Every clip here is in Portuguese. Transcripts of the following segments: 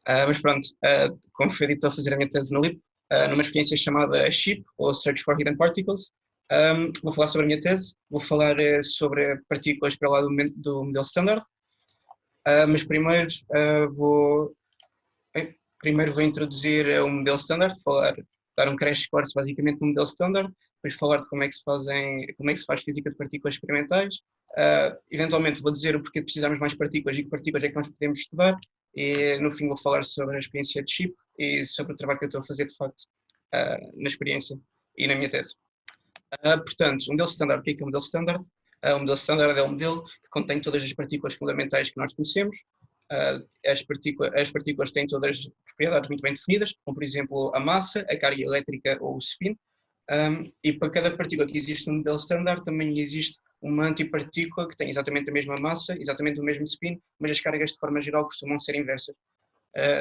Mas pronto, como foi dito, estou a fazer a minha tese na LIP, numa experiência chamada SHIP, ou Search for Hidden Particles. Vou falar sobre a minha tese, vou falar sobre partículas para lá do modelo standard, mas primeiro vou introduzir o modelo standard, dar um crash course basicamente no modelo standard, depois falar de como é que se faz física de partículas experimentais. Eventualmente vou dizer o porquê de precisarmos mais partículas e que partículas é que nós podemos estudar, e no fim vou falar sobre a experiência de SHIP e sobre o trabalho que eu estou a fazer de facto na experiência e na minha tese. Portanto, o modelo standard, o que é um modelo standard? O modelo standard é um modelo que contém todas as partículas fundamentais que nós conhecemos. As partículas têm todas propriedades muito bem definidas, como por exemplo a massa, a carga elétrica ou o spin. E para cada partícula que existe no modelo standard também existe uma antipartícula que tem exatamente a mesma massa, exatamente o mesmo spin, mas as cargas de forma geral costumam ser inversas.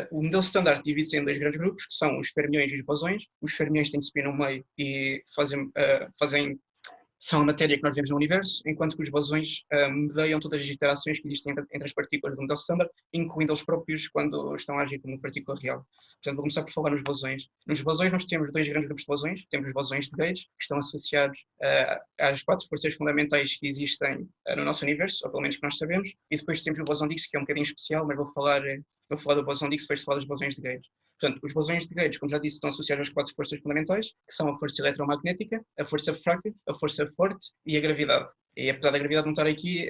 O modelo standard divide-se em dois grandes grupos, que são os fermiões e os bosões. Os fermiões têm spin no meio e são a matéria que nós vemos no universo, enquanto que os bosões medeiam todas as interações que existem entre as partículas do modelo standard, incluindo eles próprios quando estão a agir como uma partícula real. Portanto, vou começar por falar nos bosões. Nos bosões nós temos dois grandes grupos de bosões. Temos os bosões de Gauge, que estão associados às quatro forças fundamentais que existem no nosso universo, ou pelo menos que nós sabemos, e depois temos o bosão de Higgs, que é um bocadinho especial, mas vou falar do bosão de Higgs depois de falar dos bosões de Gauge. Portanto, os bosões de Gauge, como já disse, estão associados às quatro forças fundamentais, que são a força eletromagnética, a força fraca, a força forte e a gravidade. E apesar da gravidade não estar aqui,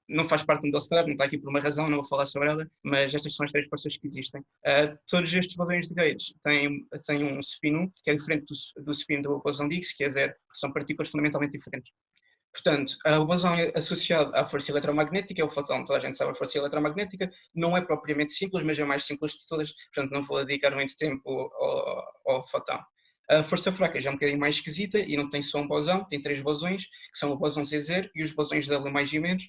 não faz parte do modelo standard, não está aqui por uma razão, não vou falar sobre ela, mas estas são as três forças que existem. Todos estes bosões de Gauge têm um spin 1, que é diferente do spin do bosão de Higgs, que é zero, que são partículas fundamentalmente diferentes. Portanto, o bosão associado à força eletromagnética é o fotão. Toda a gente sabe a força eletromagnética, não é propriamente simples, mas é a mais simples de todas, portanto não vou dedicar muito tempo ao fotão. A força fraca já é um bocadinho mais esquisita e não tem só um bosão, tem três bosões, que são o bosão Z0 e os bosões W mais e menos.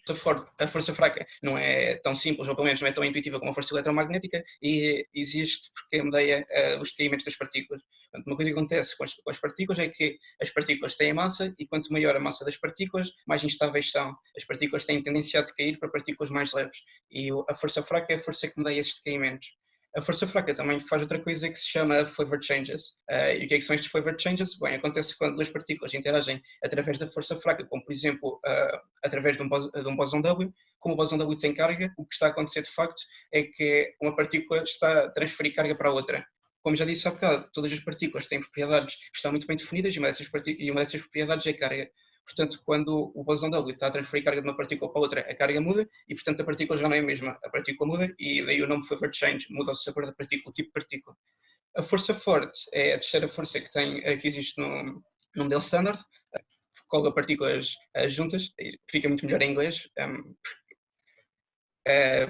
A força fraca não é tão simples, ou pelo menos não é tão intuitiva como a força eletromagnética, e existe porque medeia os decaímentos das partículas. Portanto, uma coisa que acontece com as partículas é que as partículas têm massa e quanto maior a massa das partículas, mais instáveis são. As partículas têm tendência a decair para partículas mais leves e a força fraca é a força que medeia esses decaímentos. A força fraca também faz outra coisa que se chama flavor changes. E o que é que são estes flavor changes? Bem, acontece quando duas partículas interagem através da força fraca, como por exemplo através de um bosão W. Como o bosão W tem carga, o que está a acontecer de facto é que uma partícula está a transferir carga para a outra. Como já disse há bocado, todas as partículas têm propriedades que estão muito bem definidas e uma dessas propriedades é carga. Portanto, quando o bosão W está a transferir carga de uma partícula para outra, a carga muda e, portanto, a partícula já não é a mesma. A partícula muda e daí o nome flavor change, muda o sabor da partícula, o tipo de partícula. A força forte é a terceira força que existe no modelo standard, cola partículas juntas, fica muito melhor em inglês,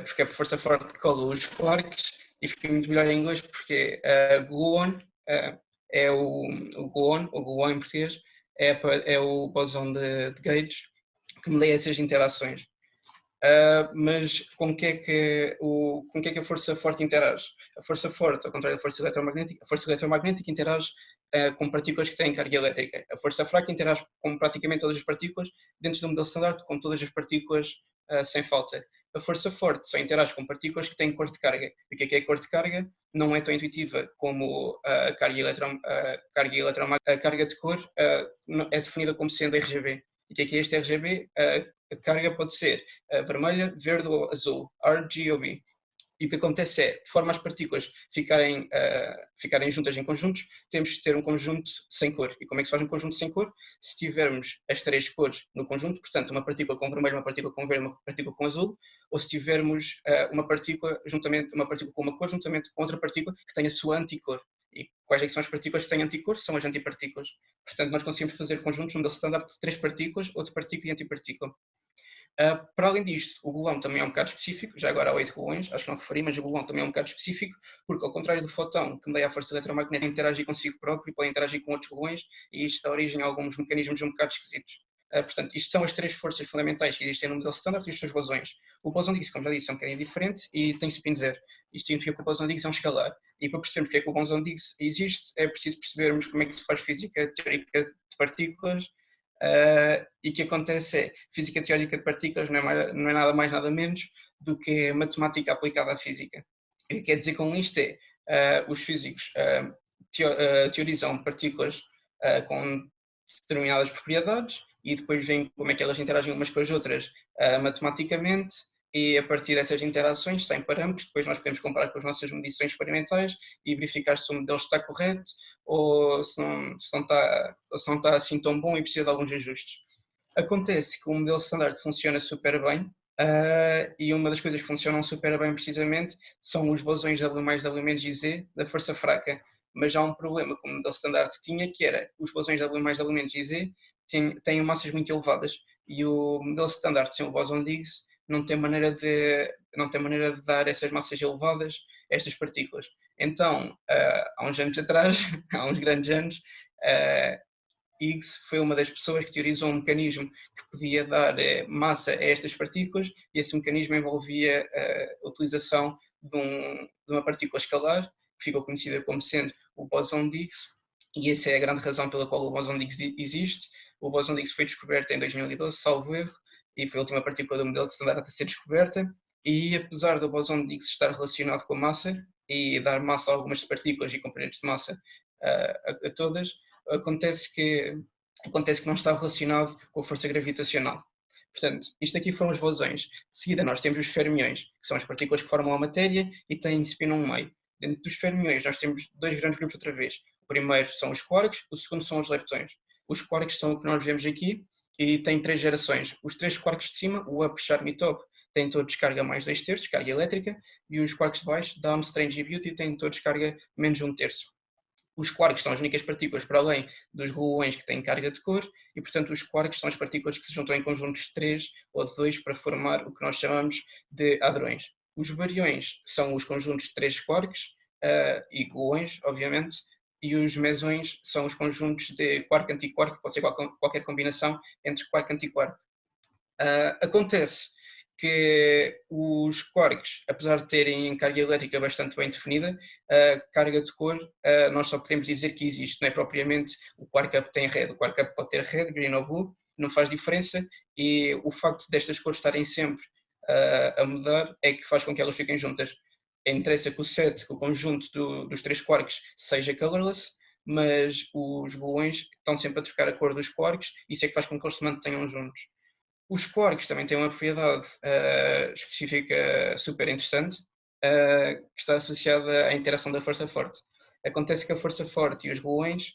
porque a força forte cola os quarks, e fica muito melhor em inglês porque gluon é o gluon, ou gluon em português, é o bosão de Gauge que medeia essas interações. Mas com que é que a força forte interage? A força forte, ao contrário da força eletromagnética interage com partículas que têm carga elétrica. A força fraca interage com praticamente todas as partículas, dentro do modelo standard, com todas as partículas sem falta. A força forte só interage com partículas que têm cor de carga. E o que é cor de carga? Não é tão intuitiva como a carga a carga de cor é definida como sendo RGB. E o que é este RGB? A carga pode ser vermelha, verde ou azul, RGB. E o que acontece é, de forma as partículas ficarem juntas em conjuntos, temos de ter um conjunto sem cor. E como é que se faz um conjunto sem cor? Se tivermos as três cores no conjunto, portanto, uma partícula com vermelho, uma partícula com verde, uma partícula com azul, ou se tivermos uma partícula com uma cor juntamente com outra partícula que tem a sua anticor. E quais é que são as partículas que têm anticor? São as antipartículas. Portanto, nós conseguimos fazer conjuntos no modelo standard de três partículas, ou de partícula e antipartícula. Para além disto, o gluão também é um bocado específico, já agora há 8 gluões, acho que não referi, mas o gluão também é um bocado específico, porque ao contrário do fotão, que medeia a força eletromagnética, interagir consigo próprio e pode interagir com outros gluões, e isto dá origem a alguns mecanismos um bocado esquisitos. Portanto, isto são as três forças fundamentais que existem no modelo standard e os seus bosões. O bosão de Higgs, como já disse, é um bocadinho diferente e tem spin zero. Isto significa que o bosão de Higgs é um escalar. E para percebermos porque é que o bosão de Higgs existe, é preciso percebermos como é que se faz física teórica de partículas. E o que acontece é, física teórica de partículas não é nada mais nada menos do que matemática aplicada à física. O que quer dizer com isto é, os físicos teorizam partículas com determinadas propriedades e depois veem como é que elas interagem umas com as outras matematicamente, e a partir dessas interações, sem parâmetros, depois nós podemos comparar com as nossas medições experimentais e verificar se o modelo está correto ou se não está assim tão bom e precisa de alguns ajustes. Acontece que o modelo standard funciona super bem, e uma das coisas que funcionam super bem precisamente são os bosões W mais W menos e Z da força fraca. Mas há um problema que o modelo standard tinha, que era os bosões W mais W menos e Z têm massas muito elevadas, e o modelo standard sem o bóson de Higgs não tem maneira de dar essas massas elevadas a estas partículas. Então, há uns anos atrás, há uns grandes anos, Higgs foi uma das pessoas que teorizou um mecanismo que podia dar massa a estas partículas, e esse mecanismo envolvia a utilização de uma partícula escalar, que ficou conhecida como sendo o bóson de Higgs, e essa é a grande razão pela qual o bóson de Higgs existe. O bóson de Higgs foi descoberto em 2012, salvo erro, e foi a última partícula do modelo de standard a ser descoberta, e apesar do bóson de Higgs estar relacionado com a massa e dar massa a algumas partículas e componentes de massa a todas, acontece que não está relacionado com a força gravitacional. Portanto, isto aqui foram os bosões. De seguida nós temos os fermiões, que são as partículas que formam a matéria e têm spin no meio. Dentro dos fermiões nós temos dois grandes grupos outra vez. O primeiro são os quarks, o segundo são os leptões. Os quarks são o que nós vemos aqui e têm 3 gerações. Os 3 quarks de cima, o up, charm e top, têm todos carga mais 2/3, carga elétrica, e os quarks de baixo, down, strange e beauty, têm todos carga menos 1/3. Os quarks são as únicas partículas para além dos gluões que têm carga de cor, e portanto os quarks são as partículas que se juntam em conjuntos de 3 ou de 2 para formar o que nós chamamos de hadrões. Os bariões são os conjuntos de 3 quarks e gluões, obviamente, e os mesões são os conjuntos de quark-antiquark, pode ser qualquer combinação entre quark-antiquark. Acontece que os quarks, apesar de terem carga elétrica bastante bem definida, a carga de cor nós só podemos dizer que existe, não é propriamente o quark up tem red. O quark up pode ter red, green ou blue, não faz diferença, e o facto destas cores estarem sempre a mudar é que faz com que elas fiquem juntas. Interessa que o conjunto dos 3 quarks seja colorless, mas os gluões estão sempre a trocar a cor dos quarks, e isso é que faz com que eles se mantenham juntos. Os quarks também têm uma propriedade específica super interessante, que está associada à interação da força forte. Acontece que a força forte e os gluões,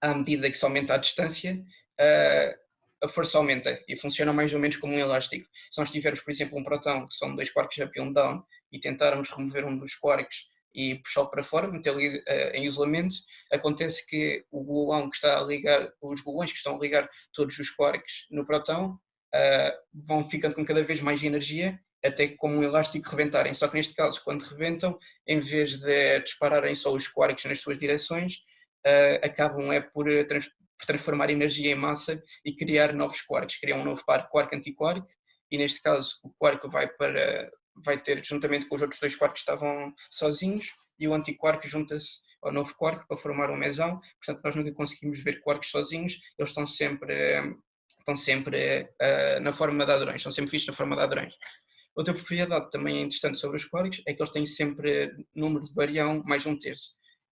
à medida que se aumenta a distância, a força aumenta e funciona mais ou menos como um elástico. Se nós tivermos, por exemplo, um próton, que são 2 quarks up e um down, e tentarmos remover um dos quarks e puxá-lo para fora, metê-lo em isolamento, acontece que o gluão que está a ligar, os gluões que estão a ligar todos os quarks no próton, vão ficando com cada vez mais energia, até que como um elástico rebentarem. Só que neste caso, quando rebentam, em vez de dispararem só os quarks nas suas direções, acabam por transformar energia em massa e criar novos quarks. Criam um novo par quark-antiquark, e neste caso o quark vai ter, juntamente com os outros 2 quarks que estavam sozinhos, e o antiquark junta-se ao novo quark para formar um mesão. Portanto, nós nunca conseguimos ver quarks sozinhos, eles estão sempre na forma de hadrões, estão sempre vistos na forma de hadrões. Outra propriedade também interessante sobre os quarks é que eles têm sempre número de barião mais 1/3.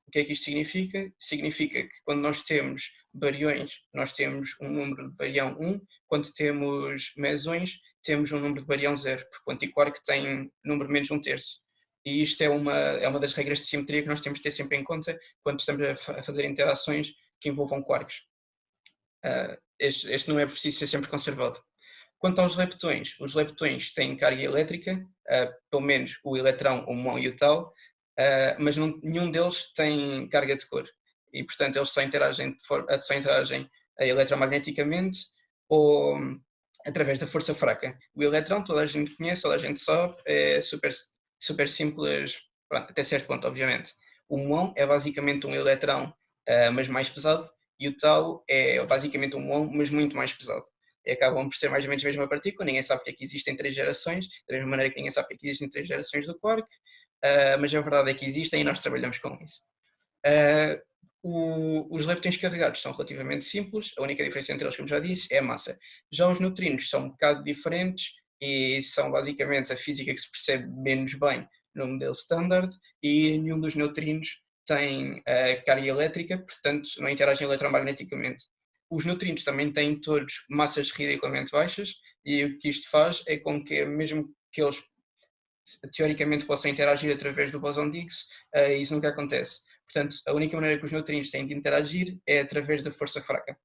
O que é que isto significa? Significa que quando nós temos bariões, nós temos um número de barião 1, quando temos mesões, temos um número de barião 0, porque o antiquark tem número menos 1/3. E isto é uma das regras de simetria que nós temos de ter sempre em conta quando estamos a fazer interações que envolvam quarks. Este não é preciso ser sempre conservado. Quanto aos leptões, os leptões têm carga elétrica, pelo menos o eletrão, o muão e o tau, mas nenhum deles tem carga de cor. E, portanto, eles só interagem eletromagneticamente ou através da força fraca. O eletrão, toda a gente conhece, toda a gente sabe, é super simples, pronto, até certo ponto, obviamente. O muão é basicamente um eletrão, mas mais pesado, e o tau é basicamente um muão, mas muito mais pesado. E acabam por ser mais ou menos a mesma partícula. Ninguém sabe porque é que existem 3 gerações, da mesma maneira que ninguém sabe porque é que existem 3 gerações do quark, mas a verdade é que existem e nós trabalhamos com isso. Os leptões carregados são relativamente simples, a única diferença entre eles, como já disse, é a massa. Já os neutrinos são um bocado diferentes e são basicamente a física que se percebe menos bem no modelo standard, e nenhum dos neutrinos tem carga elétrica, portanto não interagem eletromagneticamente. Os neutrinos também têm todos massas ridiculamente baixas, e o que isto faz é com que, mesmo que eles teoricamente possam interagir através do bóson de Higgs, isso nunca acontece. Portanto, a única maneira que os neutrinos têm de interagir é através da força fraca.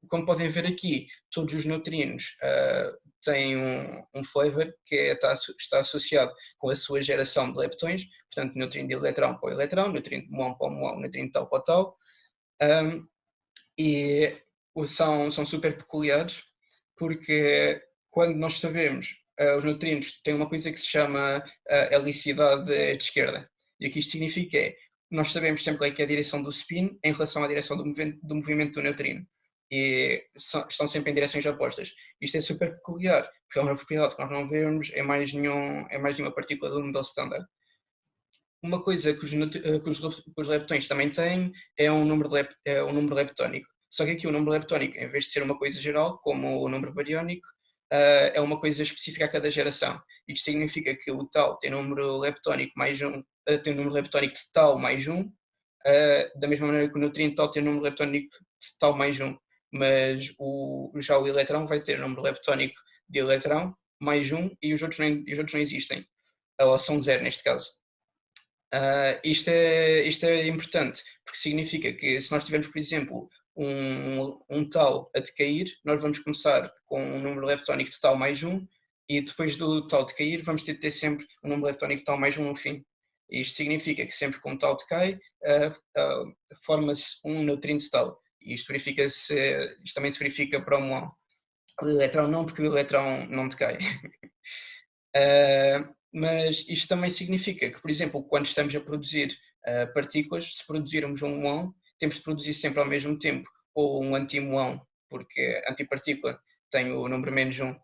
Como podem ver aqui, todos os neutrinos têm um flavor que está associado com a sua geração de leptões, portanto, neutrino de elétrão para o elétrão, neutrino de muão para o muão, neutrino de tal para o tal, e são super peculiares, porque quando nós sabemos, os neutrinos têm uma coisa que se chama helicidade de esquerda, e o que isto significa é, nós sabemos sempre qual é que é a direção do spin em relação à direção do movimento do neutrino, e estão sempre em direções opostas. Isto é super peculiar, porque é uma propriedade que nós não vemos em mais nenhuma partícula do modelo standard. Uma coisa que os leptões também têm é um número leptónico. Só que aqui o número leptónico, em vez de ser uma coisa geral, como o número bariónico, é uma coisa específica a cada geração. Isto significa que o tal tem número leptónico mais 1, tem um número leptónico de tal mais 1, da mesma maneira que o neutrino tal tem um número leptónico de tal mais 1. Mas já o eletrão vai ter número leptónico de eletrão mais 1 e os outros não existem. Ou são 0 neste caso. Isto é importante, porque significa que se nós tivermos, por exemplo, um tal a decair, nós vamos começar com um número leptónico de tal mais 1, e depois do tal decair vamos ter de ter sempre um número leptónico de tal mais 1 no fim. Isto significa que sempre que um tal decai, forma-se um neutrino de tal. E isto também se verifica para o muão. O eletrão não, porque o eletrão não decai. Mas isto também significa que, por exemplo, quando estamos a produzir partículas, se produzirmos um muão, temos de produzir sempre ao mesmo tempo ou um antimuão, porque a antipartícula tem o número menos 1.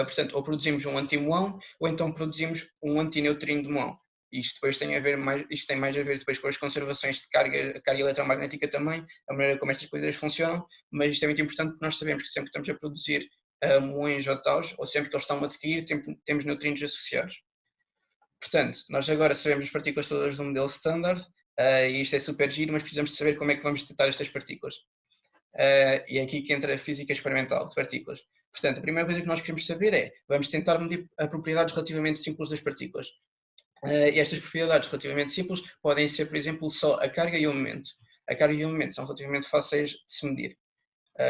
Portanto, ou produzimos um antimuão ou então produzimos um antineutrino de muão. Isto depois isto tem mais a ver depois com as conservações de carga eletromagnética também, a maneira como estas coisas funcionam, mas isto é muito importante porque nós sabemos que sempre que estamos a produzir muões ou taus, ou sempre que eles estão a decair, temos neutrinos associados. Portanto, nós agora sabemos as partículas todas do modelo standard, e isto é super giro, mas precisamos de saber como é que vamos detectar estas partículas. E é aqui que entra a física experimental de partículas. Portanto, a primeira coisa que nós queremos saber é, vamos tentar medir propriedades relativamente simples das partículas. E estas propriedades relativamente simples podem ser, por exemplo, só a carga e o momento. A carga e o momento são relativamente fáceis de se medir.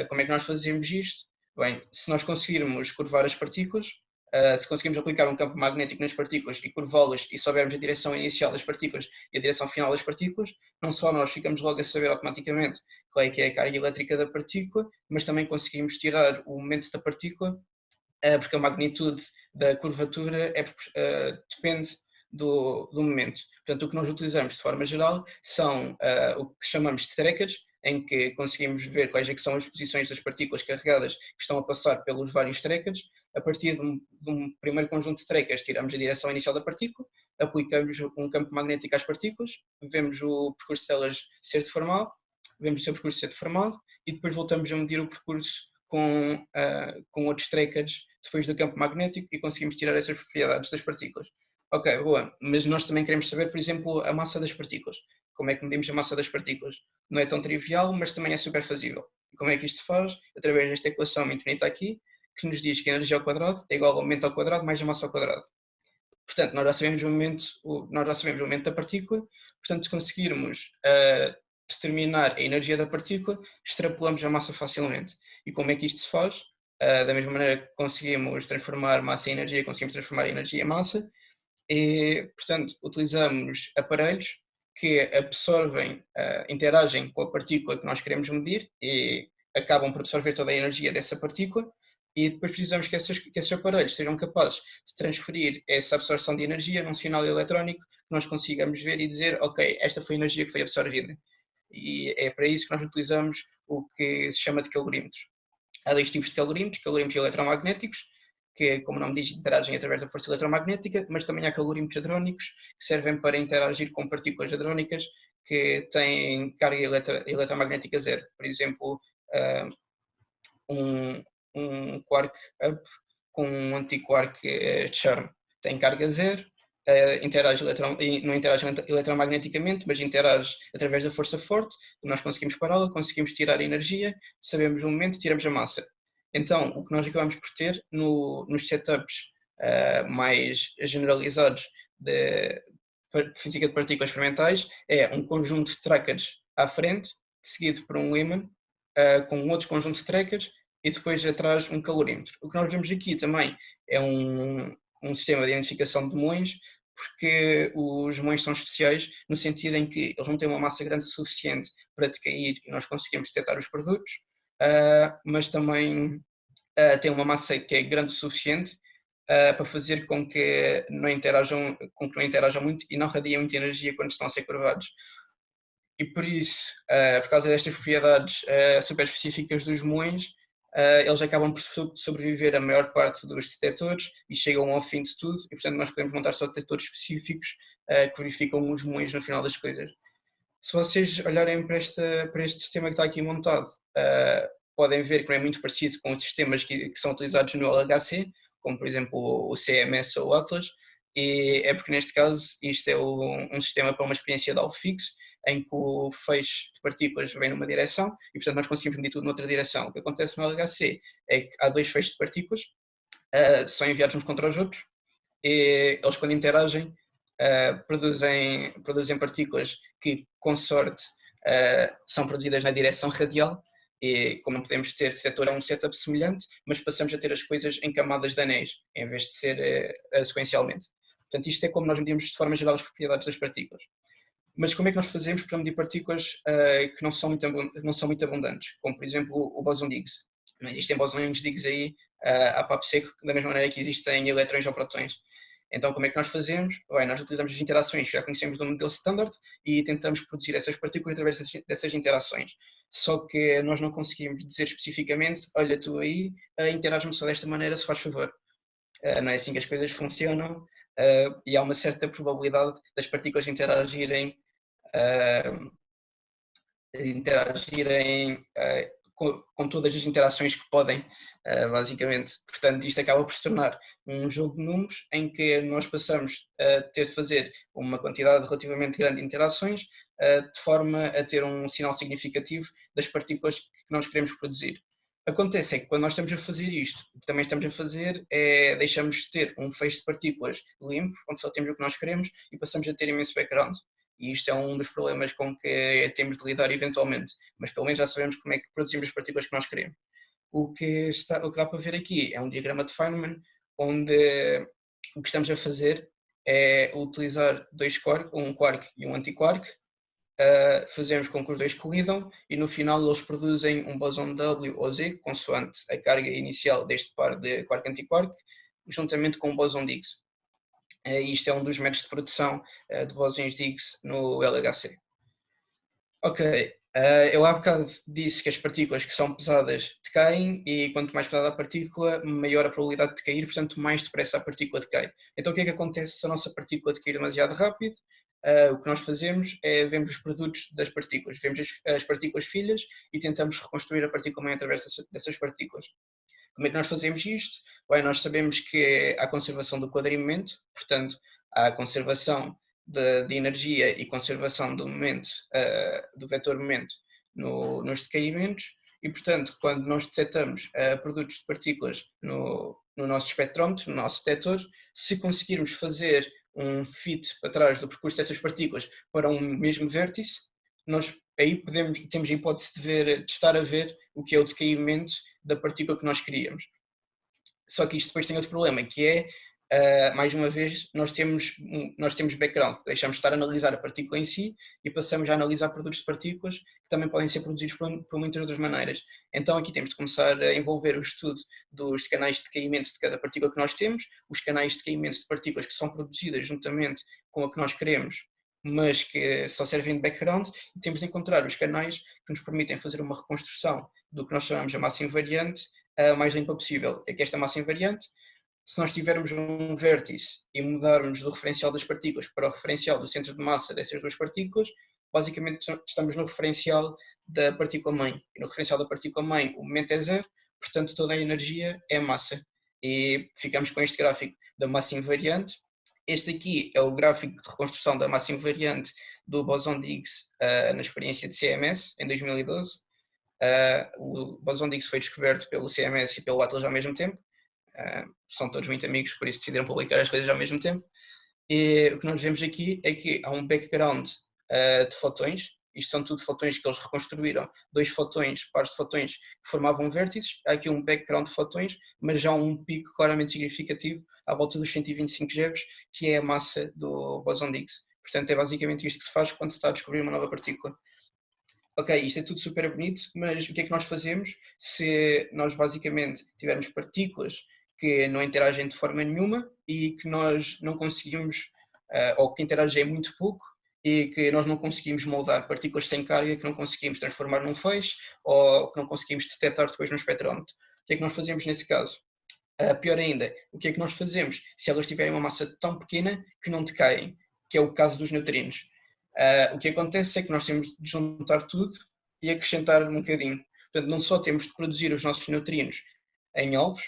Como é que nós fazemos isto? Bem, se nós conseguirmos curvar as partículas, se conseguirmos aplicar um campo magnético nas partículas e curvá-las e soubermos a direção inicial das partículas e a direção final das partículas, não só nós ficamos logo a saber automaticamente qual é que é a carga elétrica da partícula, mas também conseguimos tirar o momento da partícula, porque a magnitude da curvatura depende do momento. Portanto, o que nós utilizamos de forma geral são o que chamamos de trackers, em que conseguimos ver quais é que são as posições das partículas carregadas que estão a passar pelos vários trackers. A partir de um primeiro conjunto de trackers, tiramos a direção inicial da partícula, aplicamos um campo magnético às partículas, vemos o percurso delas ser deformado, vemos o seu percurso ser deformado e depois voltamos a medir o percurso com outros trackers depois do campo magnético e conseguimos tirar essas propriedades das partículas. Ok, boa, mas nós também queremos saber, por exemplo, a massa das partículas. Como é que medimos a massa das partículas? Não é tão trivial, mas também é super fazível. E como é que isto se faz? Através desta equação muito bonita aqui, que nos diz que a energia ao quadrado é igual ao momento ao quadrado mais a massa ao quadrado. Portanto, nós já sabemos o momento da partícula, portanto, se conseguirmos determinar a energia da partícula, extrapolamos a massa facilmente. E como é que isto se faz? Da mesma maneira que conseguimos transformar massa em energia, conseguimos transformar energia em massa, e, portanto, utilizamos aparelhos que absorvem, interagem com a partícula que nós queremos medir e acabam por absorver toda a energia dessa partícula, e depois precisamos que esses aparelhos sejam capazes de transferir essa absorção de energia num sinal eletrónico que nós consigamos ver e dizer, ok, esta foi a energia que foi absorvida. E é para isso que nós utilizamos o que se chama de calorímetros. Há dois tipos de calorímetros eletromagnéticos, que, como o nome diz, interagem através da força eletromagnética, mas também há calorímetros hadrónicos, que servem para interagir com partículas hadrónicas que têm carga eletromagnética zero. Por exemplo, um quark up com um antiquark charm. tem carga zero, não interage eletromagneticamente, mas interage através da força forte, nós conseguimos pará-la, conseguimos tirar a energia, sabemos o momento, tiramos a massa. Então, o que nós acabamos por ter nos setups mais generalizados de física de partículas experimentais é um conjunto de trackers à frente, seguido por um Lyman, com outro conjunto de trackers, e depois atrás um calorímetro. O que nós vemos aqui também é um sistema de identificação de muões, porque os muões são especiais no sentido em que eles não têm uma massa grande o suficiente para decair e nós conseguimos detectar os produtos, mas também têm uma massa que é grande o suficiente para fazer com que não interajam muito e não radiem muita energia quando estão a ser curvados. E por isso, por causa destas propriedades super específicas dos muões, eles acabam por sobreviver a maior parte dos detectores e chegam ao fim de tudo, e portanto nós podemos montar só detectores específicos que verificam os muões no final das coisas. Se vocês olharem para este sistema que está aqui montado, podem ver que não é muito parecido com os sistemas que são utilizados no LHC, como por exemplo o CMS ou o Atlas, e é porque neste caso isto é um sistema para uma experiência de alvo fixo, em que o feixe de partículas vem numa direção e portanto nós conseguimos medir tudo noutra direção. O que acontece no LHC é que há dois feixes de partículas, são enviados uns contra os outros, e eles quando interagem produzem partículas que, com sorte, são produzidas na direção radial, e como podemos ter setor é um setup semelhante, mas passamos a ter as coisas em camadas de anéis, em vez de ser sequencialmente. Portanto, isto é como nós medimos de forma geral as propriedades das partículas. Mas como é que nós fazemos para medir partículas que não são muito abundantes, como por exemplo o bóson de Higgs? Não existem bósons de Higgs aí a papo seco, da mesma maneira que existem eletrões ou protões. Então, como é que nós fazemos? Bem, nós utilizamos as interações que já conhecemos do modelo standard e tentamos produzir essas partículas através dessas interações. Só que nós não conseguimos dizer especificamente, olha, tu aí interages-me só desta maneira, se faz favor. Não é assim que as coisas funcionam e há uma certa probabilidade das partículas interagirem com todas as interações que podem, basicamente. Portanto, isto acaba por se tornar um jogo de números em que nós passamos a ter de fazer uma quantidade relativamente grande de interações de forma a ter um sinal significativo das partículas que nós queremos produzir. Acontece é que quando nós estamos a fazer isto, o que também estamos a fazer é deixamos de ter um feixe de partículas limpo, onde só temos o que nós queremos, e passamos a ter imenso background. E isto é um dos problemas com que temos de lidar eventualmente, mas pelo menos já sabemos como é que produzimos as partículas que nós queremos. O que dá para ver aqui é um diagrama de Feynman, onde o que estamos a fazer é utilizar um quark e um antiquark, fazemos com que os dois colidam e no final eles produzem um bóson W ou Z, consoante a carga inicial deste par de quark-antiquark, juntamente com o bóson de Higgs. Isto é um dos métodos de produção de bósons de Higgs no LHC. Ok, eu há bocado disse que as partículas que são pesadas decaem e quanto mais pesada a partícula, maior a probabilidade de cair, portanto mais depressa a partícula decai. Então o que é que acontece se a nossa partícula decair demasiado rápido? O que nós fazemos é vemos os produtos das partículas, vemos as partículas filhas e tentamos reconstruir a partícula mãe através dessas partículas. Como é que nós fazemos isto? Bem, nós sabemos que há conservação do quadrimomento, portanto, há conservação de energia e conservação do momento, do vetor momento nos decaimentos, e portanto, quando nós detectamos produtos de partículas no nosso espectrómetro, no nosso detector, se conseguirmos fazer um fit para trás do percurso dessas partículas para um mesmo vértice, nós aí temos a hipótese de estar a ver o que é o decaimento da partícula que nós queríamos. Só que isto depois tem outro problema, que é, mais uma vez, nós temos background, deixamos de estar a analisar a partícula em si e passamos a analisar produtos de partículas que também podem ser produzidos por muitas outras maneiras. Então aqui temos de começar a envolver o estudo dos canais de decaimento de cada partícula que nós temos, os canais de decaimento de partículas que são produzidas juntamente com a que nós queremos, mas que só servem de background, e temos de encontrar os canais que nos permitem fazer uma reconstrução do que nós chamamos de massa invariante mais limpa possível. É que esta massa invariante, se nós tivermos um vértice e mudarmos do referencial das partículas para o referencial do centro de massa dessas duas partículas, basicamente estamos no referencial da partícula mãe. E no referencial da partícula mãe o momento é zero, portanto toda a energia é massa. e ficamos com este gráfico da massa invariante. Este aqui é o gráfico de reconstrução da massa invariante do bóson de Higgs na experiência de CMS, em 2012. O bóson de Higgs foi descoberto pelo CMS e pelo Atlas ao mesmo tempo. São todos muito amigos, por isso decidiram publicar as coisas ao mesmo tempo. E o que nós vemos aqui é que há um background de fotões. Isto são tudo fotões que eles reconstruíram, dois fotões, pares de fotões que formavam vértices. Há aqui um background de fotões, mas já um pico claramente significativo à volta dos 125 GeVs, que é a massa do bóson de Higgs. Portanto, é basicamente isto que se faz quando se está a descobrir uma nova partícula. Ok, isto é tudo super bonito, mas o que é que nós fazemos se nós basicamente tivermos partículas que não interagem de forma nenhuma e que nós não conseguimos, ou que interagem muito pouco, e que nós não conseguimos moldar partículas sem carga, que não conseguimos transformar num feixe, ou que não conseguimos detectar depois no espectrómetro? O que é que nós fazemos nesse caso? Pior ainda, o que é que nós fazemos se elas tiverem uma massa tão pequena que não decaem, que é o caso dos neutrinos? O que acontece é que nós temos de juntar tudo e acrescentar um bocadinho. Portanto, não só temos de produzir os nossos neutrinos em ovos,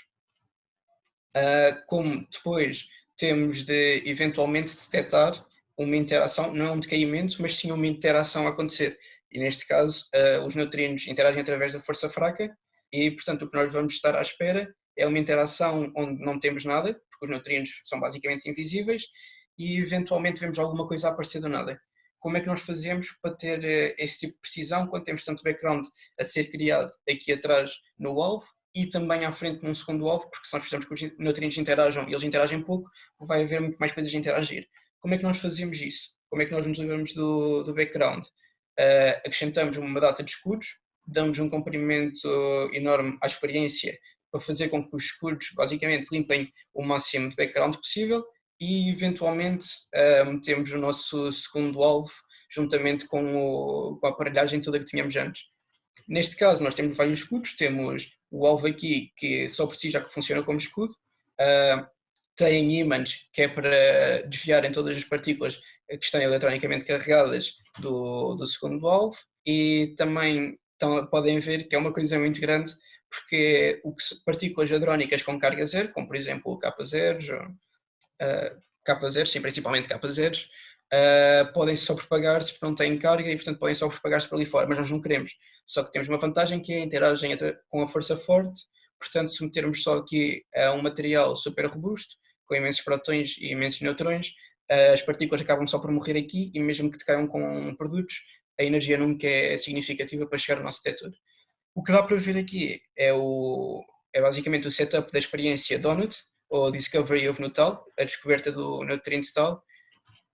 como depois temos de eventualmente detectar uma interação, não é um decaimento, mas sim uma interação a acontecer. E neste caso, os neutrinos interagem através da força fraca e, portanto, o que nós vamos estar à espera é uma interação onde não temos nada, porque os neutrinos são basicamente invisíveis, e eventualmente vemos alguma coisa a aparecer do nada. Como é que nós fazemos para ter esse tipo de precisão quando temos tanto background a ser criado aqui atrás no alvo e também à frente num segundo alvo, porque se nós fizermos que os neutrinos interajam e eles interagem pouco, vai haver muito mais coisas a interagir. Como é que nós fazemos isso? Como é que nós nos livramos do background? Acrescentamos uma data de escudos, damos um comprimento enorme à experiência para fazer com que os escudos basicamente limpem o máximo de background possível e eventualmente metemos o nosso segundo alvo juntamente com a aparelhagem toda que tínhamos antes. Neste caso nós temos vários escudos, temos o alvo aqui que só por si já funciona como escudo, tem ímãs que é para desviarem todas as partículas que estão eletronicamente carregadas do segundo alvo e também podem ver que é uma coisa muito grande porque partículas hadrónicas com carga zero, como por exemplo o K0, K0, sim, principalmente K0, podem só propagar-se porque não têm carga e portanto podem só propagar-se por ali fora, mas nós não queremos. Só que temos uma vantagem que é interagem com a força forte, portanto se metermos só aqui um material super robusto, com imensos protões e imensos neutrões, as partículas acabam só por morrer aqui e mesmo que decaiam com produtos, a energia nunca é significativa para chegar ao nosso detector. O que dá para ver aqui é basicamente o setup da experiência Donut, ou Discovery of Nuttall, a descoberta do neutrino de tal,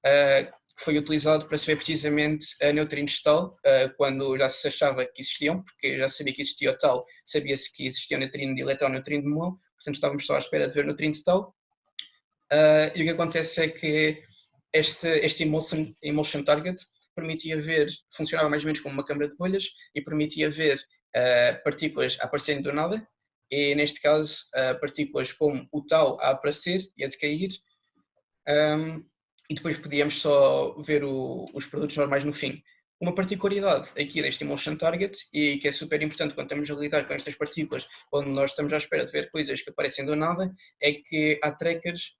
que foi utilizado para se ver precisamente a neutrinos de tal, quando já se achava que existiam, porque já se sabia que existia o tal, sabia-se que existia o neutrino de elétron, neutrino de muon, portanto estávamos só à espera de ver o neutrino de tal. E o que acontece é que este emulsion target permitia ver, funcionava mais ou menos como uma câmara de bolhas e permitia ver partículas aparecendo do nada, e neste caso partículas como o tau a aparecer e a decair, e depois podíamos só ver os produtos normais no fim. Uma particularidade aqui deste emulsion target, e que é super importante quando estamos a lidar com estas partículas, onde nós estamos à espera de ver coisas que aparecem do nada, é que há trackers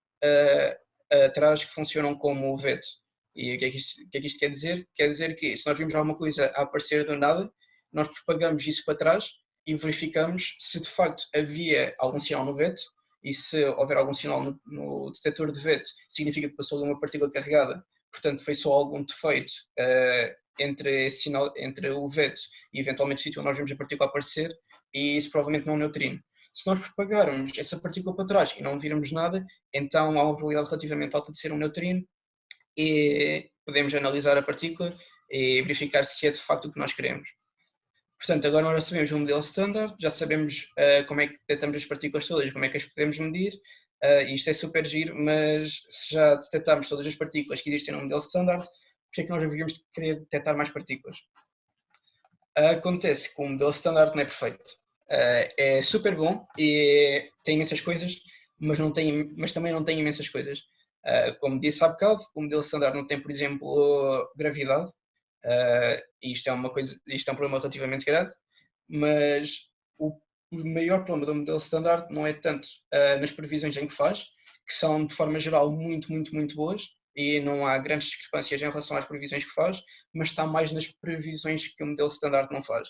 atrás que funcionam como veto. E o que é que isto quer dizer? Quer dizer que se nós vimos alguma coisa a aparecer do nada, nós propagamos isso para trás e verificamos se de facto havia algum sinal no veto, e se houver algum sinal no detector de veto, significa que passou ali uma partícula carregada, portanto foi só algum defeito entre o veto e eventualmente o sítio onde nós vemos a partícula aparecer, e isso provavelmente não é um neutrino. Se nós propagarmos essa partícula para trás e não virmos nada, então há uma probabilidade relativamente alta de ser um neutrino e podemos analisar a partícula e verificar se é de facto o que nós queremos. Portanto, agora nós já sabemos o modelo standard, já sabemos como é que detectamos as partículas todas, como é que as podemos medir, e isto é super giro, mas se já detectamos todas as partículas que existem no modelo standard, porque é que nós deveríamos querer detectar mais partículas? Acontece que o modelo standard não é perfeito. É super bom e tem imensas coisas, mas também não tem imensas coisas. Como disse há bocado, o modelo standard não tem, por exemplo, gravidade, e isto é um problema relativamente grave, mas o maior problema do modelo standard não é tanto nas previsões em que faz, que são de forma geral muito boas e não há grandes discrepâncias em relação às previsões que faz, mas está mais nas previsões que o modelo standard não faz.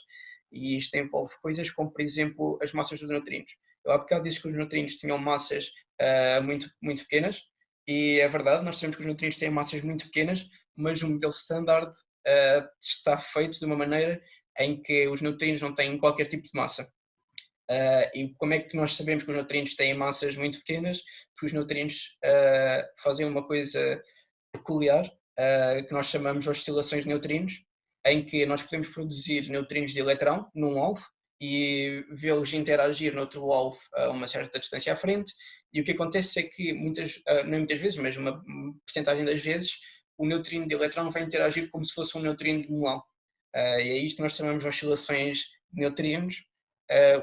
E isto envolve coisas como, por exemplo, as massas dos neutrinos. Eu há bocado disse que os neutrinos tinham massas muito pequenas, e é verdade, nós sabemos que os neutrinos têm massas muito pequenas, mas o modelo standard está feito de uma maneira em que os neutrinos não têm qualquer tipo de massa. E como é que nós sabemos que os neutrinos têm massas muito pequenas? Porque os neutrinos fazem uma coisa peculiar, que nós chamamos de oscilações de neutrinos, em que nós podemos produzir neutrinos de elétrão num alvo e vê-los interagir noutro alvo a uma certa distância à frente, e o que acontece é que não muitas vezes, mas uma porcentagem das vezes, o neutrino de elétrão vai interagir como se fosse um neutrino de muão. E é isto que nós chamamos de oscilações de neutrinos.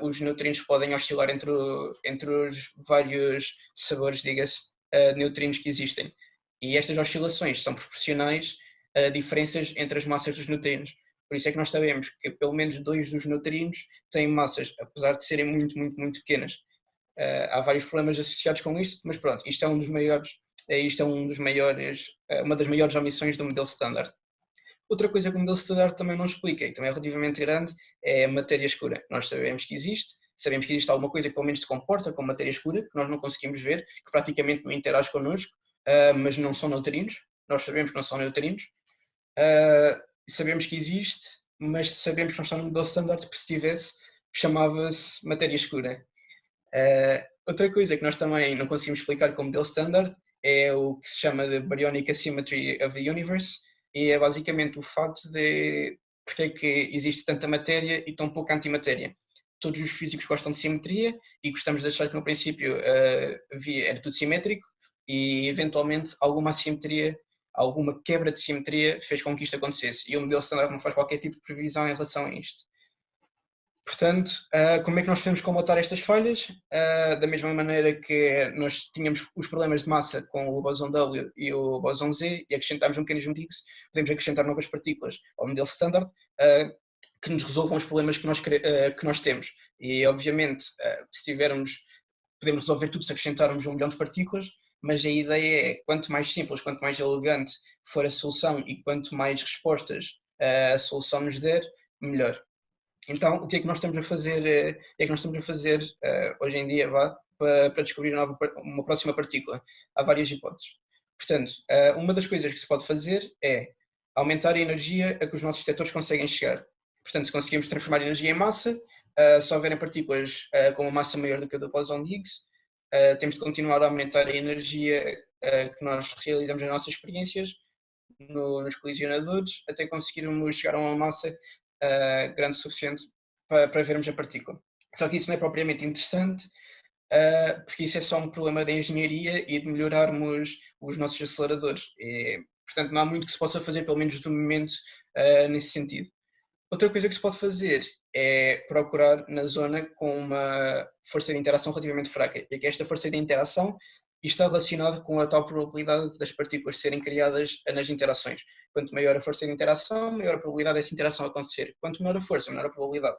Os neutrinos podem oscilar entre os vários sabores, diga-se, de neutrinos que existem. E estas oscilações são proporcionais a diferenças entre as massas dos neutrinos. Por isso é que nós sabemos que pelo menos 2 dos neutrinos têm massas, apesar de serem muito pequenas. Há vários problemas associados com isto, mas pronto, isto é uma das maiores omissões do modelo standard. Outra coisa que o modelo standard também não explica, e que também é relativamente grande, é a matéria escura. Nós sabemos que existe alguma coisa que pelo menos se comporta como matéria escura, que nós não conseguimos ver, que praticamente não interage connosco, mas não são neutrinos. Nós sabemos que não são neutrinos. Sabemos que existe, mas sabemos que não está no modelo standard, porque se tivesse, chamava-se matéria escura. Outra coisa que nós também não conseguimos explicar com o modelo standard é o que se chama de Baryonic Asymmetry of the Universe, e é basicamente o facto de porque é que existe tanta matéria e tão pouca antimatéria. Todos os físicos gostam de simetria e gostamos de achar que no princípio era tudo simétrico, e eventualmente alguma assimetria, alguma quebra de simetria fez com que isto acontecesse, e o modelo standard não faz qualquer tipo de previsão em relação a isto. Portanto, como é que nós podemos combater estas falhas? Da mesma maneira que nós tínhamos os problemas de massa com o bóson W e o bóson Z e acrescentámos um mecanismo de Higgs, podemos acrescentar novas partículas ao modelo standard que nos resolvam os problemas que nós temos. E, obviamente, podemos resolver tudo se acrescentarmos 1 milhão de partículas, mas a ideia é, quanto mais simples, quanto mais elegante for a solução e quanto mais respostas a solução nos der, melhor. Então, o que é que nós estamos a fazer, hoje em dia para descobrir uma próxima partícula? Há várias hipóteses. Portanto, uma das coisas que se pode fazer é aumentar a energia a que os nossos detectores conseguem chegar. Portanto, se conseguimos transformar energia em massa, se houverem partículas com uma massa maior do que a do bóson de Higgs, temos de continuar a aumentar a energia que nós realizamos nas nossas experiências nos colisionadores, até conseguirmos chegar a uma massa grande o suficiente para vermos a partícula. Só que isso não é propriamente interessante, porque isso é só um problema de engenharia e de melhorarmos os nossos aceleradores. Portanto, não há muito que se possa fazer, pelo menos de momento, nesse sentido. Outra coisa que se pode fazer é procurar na zona com uma força de interação relativamente fraca. E que esta força de interação está relacionada com a tal probabilidade das partículas serem criadas nas interações. Quanto maior a força de interação, maior a probabilidade dessa interação acontecer. Quanto menor a força, menor a probabilidade.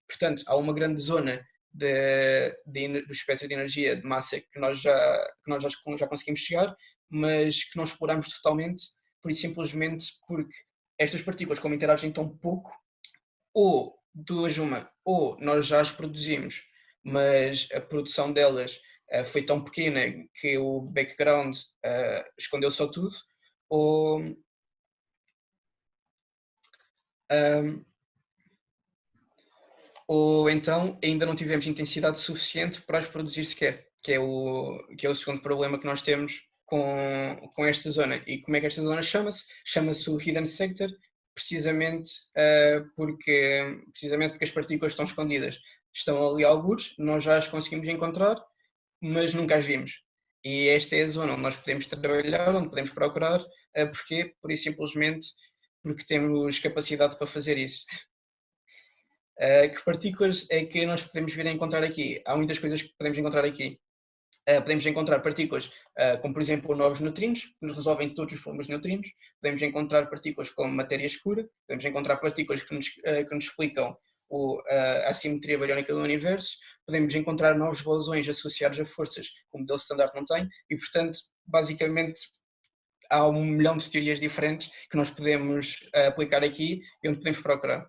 Portanto, há uma grande zona do espectro de energia de massa que nós já conseguimos chegar, mas que não exploramos totalmente, por isso simplesmente porque estas partículas, como interagem tão pouco, ou ou nós já as produzimos, mas a produção delas foi tão pequena que o background escondeu só tudo, ou, ou então ainda não tivemos intensidade suficiente para as produzir sequer, que é o segundo problema que nós temos com esta zona. E como é que esta zona chama-se? Chama-se o Hidden Sector, precisamente porque as partículas estão escondidas. Estão ali algures, nós já as conseguimos encontrar, mas nunca as vimos. E esta é a zona onde nós podemos trabalhar, onde podemos procurar. Porquê? Por isso simplesmente porque temos capacidade para fazer isso. Que partículas é que nós podemos vir a encontrar aqui? Há muitas coisas que podemos encontrar aqui. Podemos encontrar partículas como, por exemplo, novos neutrinos, que nos resolvem todos os problemas de neutrinos. Podemos encontrar partículas como matéria escura. Podemos encontrar partículas que nos explicam a assimetria bariónica do universo, podemos encontrar novos bosões associados a forças que o modelo standard não tem e, portanto, basicamente há 1 milhão de teorias diferentes que nós podemos aplicar aqui e onde podemos procurar.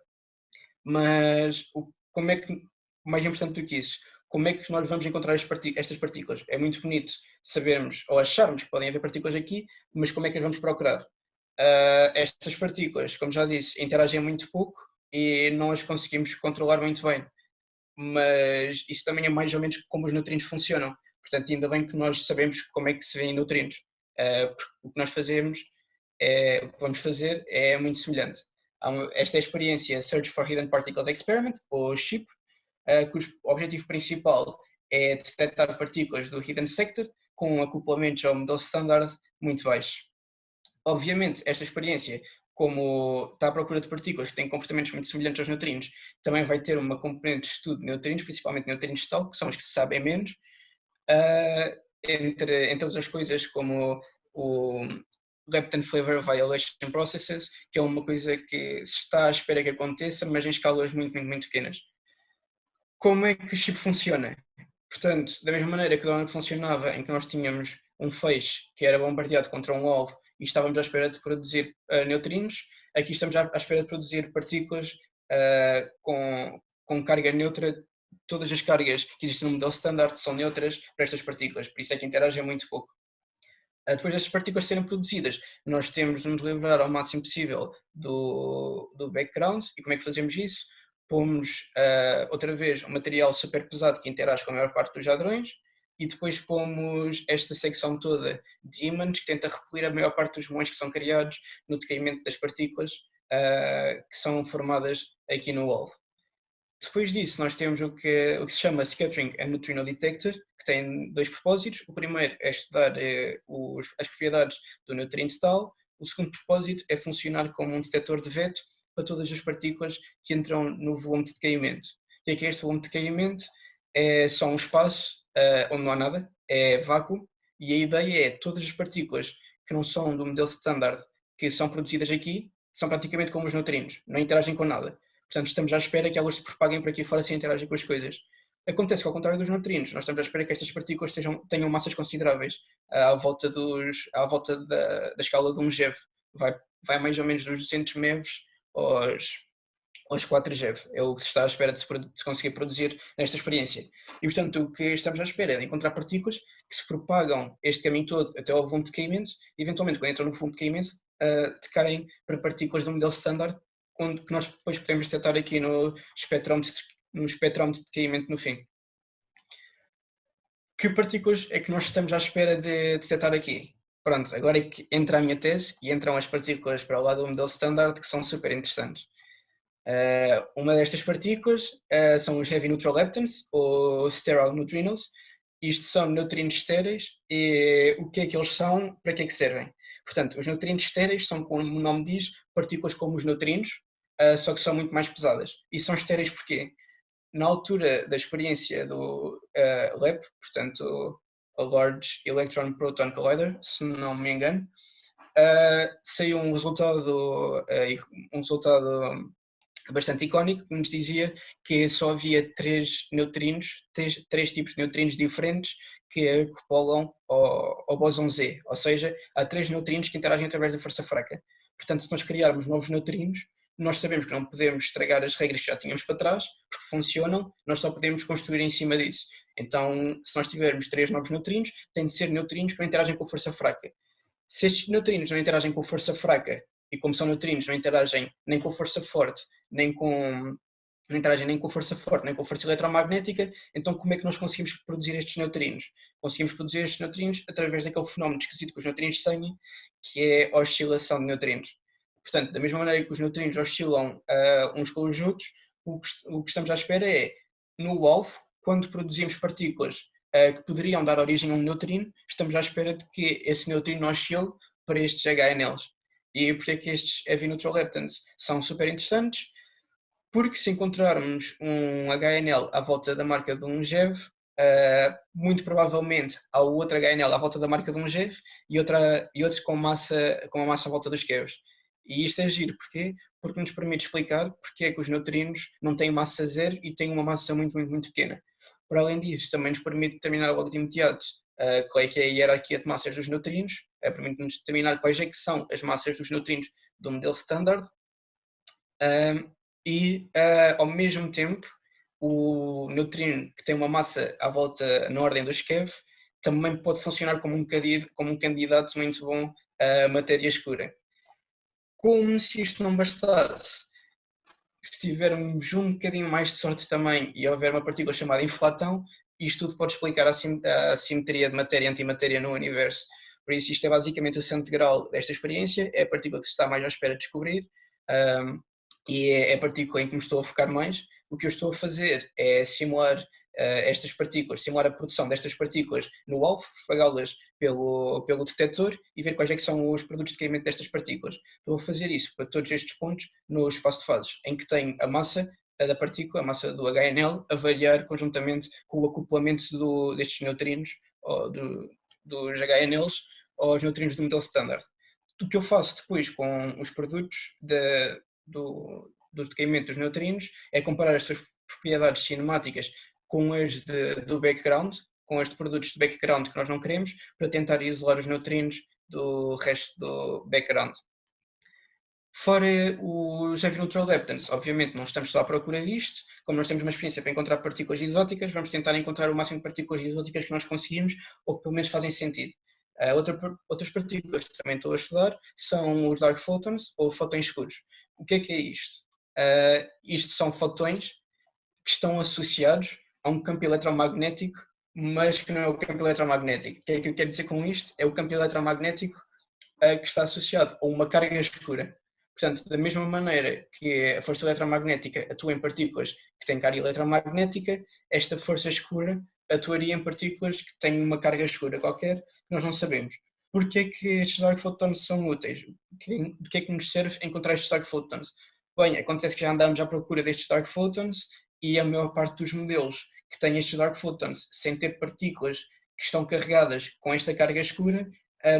Mas como é que, mais importante do que isso, como é que nós vamos encontrar estas partículas? É muito bonito sabermos ou acharmos que podem haver partículas aqui, mas como é que as vamos procurar? Estas partículas, como já disse, interagem muito pouco e não as conseguimos controlar muito bem. Mas isso também é mais ou menos como os neutrinos funcionam. Portanto, ainda bem que nós sabemos como é que se vêem neutrinos. O que nós fazemos, o que vamos fazer é muito semelhante. Esta é a experiência Search for Hidden Particles Experiment, ou SHIP, cujo objetivo principal é detectar partículas do Hidden Sector com acoplamentos ao modelo standard muito baixos. Obviamente, esta experiência, como está à procura de partículas que têm comportamentos muito semelhantes aos neutrinos, também vai ter uma componente de estudo de neutrinos, principalmente neutrinos de tal, que são os que se sabem menos, entre outras coisas como o Lepton Flavor Violation Processes, que é uma coisa que se está à espera que aconteça, mas em escalas muito pequenas. Como é que o chip funciona? Portanto, da mesma maneira que o Donut funcionava, em que nós tínhamos um feixe que era bombardeado contra um alvo e estávamos à espera de produzir neutrinos, aqui estamos à espera de produzir partículas com carga neutra. Todas as cargas que existem no modelo standard são neutras para estas partículas, por isso é que interagem muito pouco. Depois destas partículas serem produzidas, nós temos de nos livrar ao máximo possível do background. E como é que fazemos isso? Pomos outra vez um material super pesado que interage com a maior parte dos hadrões e depois pomos esta secção toda de ímãs que tenta repelir a maior parte dos muões que são criados no decaimento das partículas que são formadas aqui no alvo. Depois disso, nós temos o que se chama Scattering and Neutrino Detector, que tem 2 propósitos. O primeiro é estudar as propriedades do neutrino tal. O segundo propósito é funcionar como um detector de veto para todas as partículas que entram no volume de decaimento. O que é este volume de decaimento? É só um espaço onde não há nada, é vácuo, e a ideia é todas as partículas que não são do modelo standard, que são produzidas aqui, são praticamente como os neutrinos, não interagem com nada. Portanto, estamos à espera que elas se propaguem por aqui fora sem interagir com as coisas. Acontece que, ao contrário dos neutrinos, nós estamos à espera que estas partículas tenham massas consideráveis à volta da escala de 1 GeV. Vai mais ou menos dos 200 MeVs aos 4 GeV. É o que se está à espera de se conseguir produzir nesta experiência. E, portanto, o que estamos à espera é de encontrar partículas que se propagam este caminho todo até ao volume de decaimento e, eventualmente, quando entram no volume de decaimento, decaem para partículas do modelo standard, que nós depois podemos detectar aqui no espectrómetro de decaimento no fim. Que partículas é que nós estamos à espera de detectar aqui? Pronto, agora é que entra a minha tese e entram as partículas para o lado do modelo standard, que são super interessantes. Uma destas partículas são os Heavy Neutral Leptons, ou Sterile Neutrinos. Isto são neutrinos estéreis e o que é que eles são, para que é que servem? Portanto, os neutrinos estéreis são, como o nome diz, partículas como os neutrinos, só que são muito mais pesadas. E são estéreis porquê? Na altura da experiência do LEP, portanto, a Large Electron Proton Collider, se não me engano, saiu um resultado bastante icónico, que nos dizia que só havia três tipos de neutrinos diferentes que acoplam ao bóson Z, ou seja, há 3 neutrinos que interagem através da força fraca. Portanto, se nós criarmos novos neutrinos, nós sabemos que não podemos estragar as regras que já tínhamos para trás, porque funcionam, nós só podemos construir em cima disso. Então, se nós tivermos 3 novos neutrinos, têm de ser neutrinos que não interagem com a força fraca. Se estes neutrinos não interagem com a força fraca, e como são neutrinos, não interagem nem com a força forte, não interagem nem com a força forte, nem com a força eletromagnética, então como é que nós conseguimos produzir estes neutrinos? Conseguimos produzir estes neutrinos através daquele fenómeno esquisito que os neutrinos têm, que é a oscilação de neutrinos. Portanto, da mesma maneira que os neutrinos oscilam uns com os outros, o que estamos à espera é, no alvo, quando produzimos partículas que poderiam dar origem a um neutrino, estamos à espera de que esse neutrino oscile para estes HNLs. E porque é que estes Heavy Neutral Leptons são super interessantes? Porque se encontrarmos um HNL à volta da marca de 1 GeV, muito provavelmente há outro HNL à volta da marca de 1 GeV e outro com uma massa à volta dos GeVs. E isto é giro, porquê? Porque nos permite explicar porque é que os neutrinos não têm massa zero e têm uma massa muito, muito, muito pequena. Por além disso, também nos permite determinar logo de imediato qual é que é a hierarquia de massas dos neutrinos, permite-nos determinar quais é que são as massas dos neutrinos do modelo standard e, ao mesmo tempo, o neutrino que tem uma massa à volta na ordem dos keV também pode funcionar como um candidato muito bom a matéria escura. Como se isto não bastasse, se tivermos um bocadinho mais de sorte também e houver uma partícula chamada inflatão, isto tudo pode explicar a simetria de matéria e antimatéria no universo. Por isso, isto é basicamente o santo grau desta experiência, é a partícula que se está mais à espera de descobrir e é a partícula em que me estou a focar mais. O que eu estou a fazer é simular estas partículas, simular a produção destas partículas no alvo, propagá-las pelo detector e ver quais é que são os produtos de caimento destas partículas. Estou a fazer isso para todos estes pontos no espaço de fases, em que tenho a massa da partícula, a massa do HNL, a variar conjuntamente com o acoplamento destes neutrinos, ou dos HNLs, aos neutrinos do modelo standard. O que eu faço depois com os produtos do decaimento dos neutrinos é comparar as suas propriedades cinemáticas com as do background, com as de produtos de background que nós não queremos, para tentar isolar os neutrinos do resto do background. Fora os heavy neutral leptons, obviamente não estamos só à procura disto, como nós temos uma experiência para encontrar partículas isóticas, vamos tentar encontrar o máximo de partículas isóticas que nós conseguimos, ou que pelo menos fazem sentido. Outras partículas que também estou a estudar são os dark photons, ou fotões escuros. O que é isto? Isto são fotões que estão associados a um campo eletromagnético, mas que não é o campo eletromagnético. O que é que eu quero dizer com isto? É o campo eletromagnético que está associado a uma carga escura. Portanto, da mesma maneira que a força eletromagnética atua em partículas que têm carga eletromagnética, esta força escura atuaria em partículas que têm uma carga escura qualquer, que nós não sabemos. Porquê é que estes dark photons são úteis? De que é que nos serve encontrar estes dark photons? Bem, acontece que já andamos à procura destes dark photons e a maior parte dos modelos que têm estes dark photons sem ter partículas que estão carregadas com esta carga escura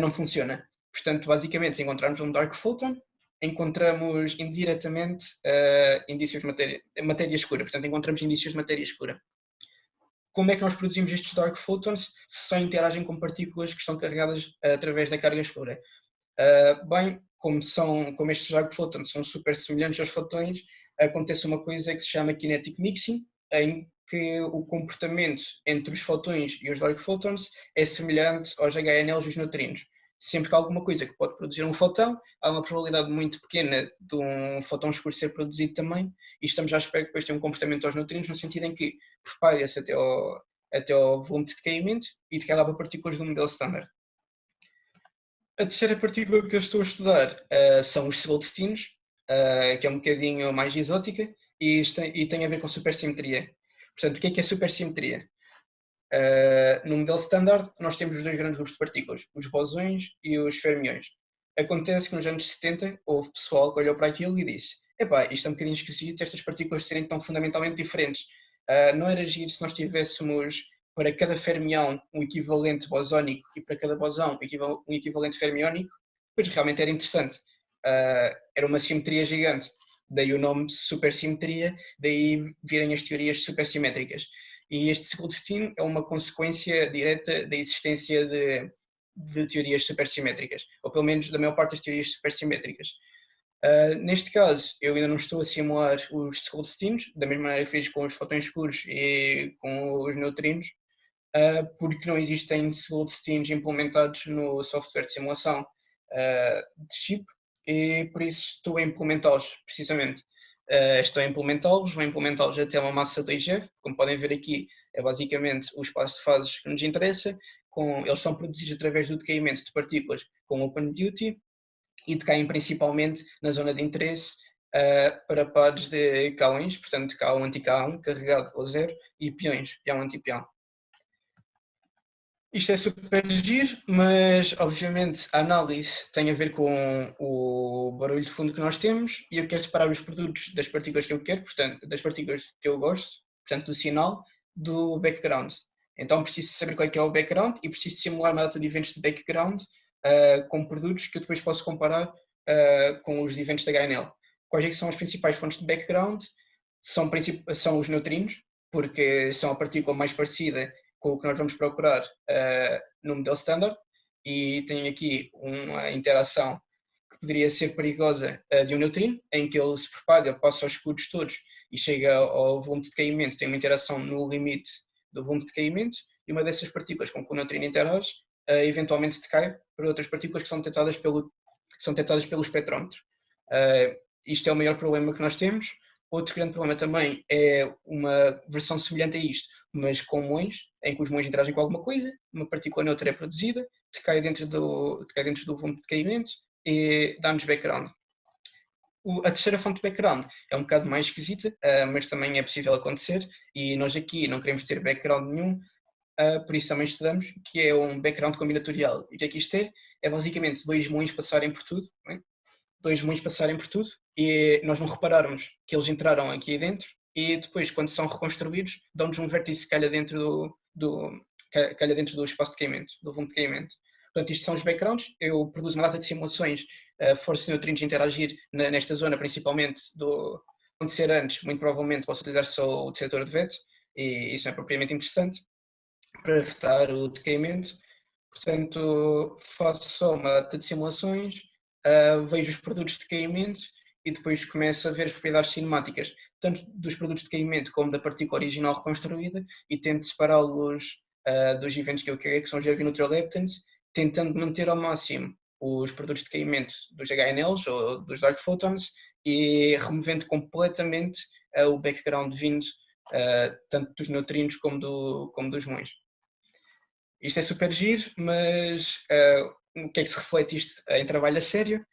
não funciona. Portanto, basicamente, se encontrarmos um dark photon, encontramos indiretamente indícios de matéria escura. Portanto, encontramos indícios de matéria escura. Como é que nós produzimos estes dark photons se só interagem com partículas que estão carregadas através da carga escura? Bem, como estes dark photons são super semelhantes aos fotões, acontece uma coisa que se chama kinetic mixing, em que o comportamento entre os fotões e os dark photons é semelhante aos HNLs e os neutrinos. Sempre que há alguma coisa que pode produzir um fotão, há uma probabilidade muito pequena de um fotão escuro ser produzido também, e estamos à espera que depois tenha um comportamento aos neutrinos, no sentido em que propaga-se até ao volume de decaimento e de cada partículas do modelo standard. A terceira partícula que eu estou a estudar são os silolestinos, que é um bocadinho mais exótica e tem a ver com supersimetria. Portanto, o que é supersimetria? No modelo standard, nós temos os dois grandes grupos de partículas, os bosões e os fermiões. Acontece que nos anos 70 houve pessoal que olhou para aquilo e disse: epá, isto é um bocadinho esquisito, estas partículas serem tão fundamentalmente diferentes. Não era giro se nós tivéssemos para cada fermião um equivalente bosónico e para cada bosão um equivalente fermiónico? Pois realmente era interessante. Era uma simetria gigante. Daí o nome de supersimetria, daí virem as teorias supersimétricas. E este silolestino é uma consequência direta da existência de teorias supersimétricas, ou pelo menos da maior parte das teorias supersimétricas. Neste caso, eu ainda não estou a simular os silolestinos, da mesma maneira que fiz com os fotões escuros e com os neutrinos, porque não existem silolestinos implementados no software de simulação de chip, e por isso estou a implementá-los, precisamente. Estou a implementá-los, vou implementá-los até uma massa 2F, como podem ver aqui, é basicamente o espaço de fases que nos interessa, eles são produzidos através do decaimento de partículas com open duty e decaem principalmente na zona de interesse para pares de K1s, portanto K1 anti-K1 carregado ao zero e piões, pião anti-pião. Isto é super giro, mas obviamente a análise tem a ver com o barulho de fundo que nós temos e eu quero separar os produtos das partículas que eu quero, portanto, das partículas que eu gosto, portanto, do sinal, do background. Então preciso saber qual é que é o background e preciso simular uma data de eventos de background com produtos que eu depois posso comparar com os eventos da HNL. Quais é que são as principais fontes de background? São os neutrinos, porque são a partícula mais parecida com o que nós vamos procurar no modelo standard, e tem aqui uma interação que poderia ser perigosa de um neutrino, em que ele se propaga, passa os escudos todos e chega ao volume de decaimento, tem uma interação no limite do volume de decaimento, e uma dessas partículas com que o neutrino interage eventualmente decai para outras partículas que são detectadas pelo espectrómetro. Isto é o maior problema que nós temos. Outro grande problema também é uma versão semelhante a isto, mas com muões, em que os muões interagem com alguma coisa, uma partícula neutra é produzida, decai dentro do volume de decaimento e dá-nos background. A terceira fonte de background é um bocado mais esquisita, mas também é possível acontecer, e nós aqui não queremos ter background nenhum, por isso também estudamos, que é um background combinatorial. E o que é que isto é? É basicamente dois muões passarem por tudo, não é? Dois muões passarem por tudo, e nós não repararmos que eles entraram aqui dentro, e depois, quando são reconstruídos, dão-nos um vértice que calha dentro do espaço de decaimento, do volume de decaimento. Portanto, isto são os backgrounds. Eu produzo uma data de simulações, forço neutrinos a interagir nesta zona, principalmente do acontecer antes. Muito provavelmente posso utilizar só o detector de VET, e isso não é propriamente interessante para afetar o decaimento. Portanto, faço só uma data de simulações, vejo os produtos de decaimento e depois começo a ver as propriedades cinemáticas, tanto dos produtos de decaimento como da partícula original reconstruída, e tento separá-los dos eventos que eu quero, que são os heavy neutral leptons, tentando manter ao máximo os produtos de decaimento dos HNLs ou dos dark photons, e removendo completamente o background vindo tanto dos neutrinos como dos muões. Isto é super giro, mas o que é que se reflete isto em trabalho a sério?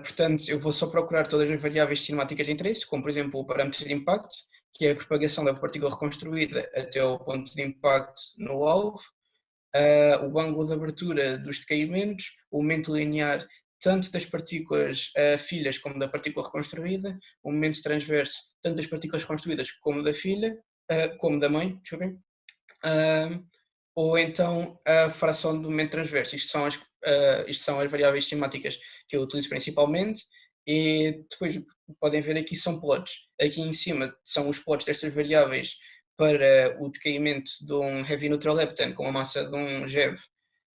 Portanto, eu vou só procurar todas as variáveis cinemáticas de interesse, como por exemplo o parâmetro de impacto, que é a propagação da partícula reconstruída até o ponto de impacto no alvo, o ângulo de abertura dos decaímentos, o momento linear tanto das partículas filhas como da partícula reconstruída, o momento transverso tanto das partículas reconstruídas como da filha, como da mãe, desculpem. Ou então a fração do momento transverso. Isto são as variáveis cinemáticas que eu utilizo principalmente, e depois podem ver aqui são plots. Aqui em cima são os plots destas variáveis para o decaimento de um heavy neutral lepton com uma massa de um GeV,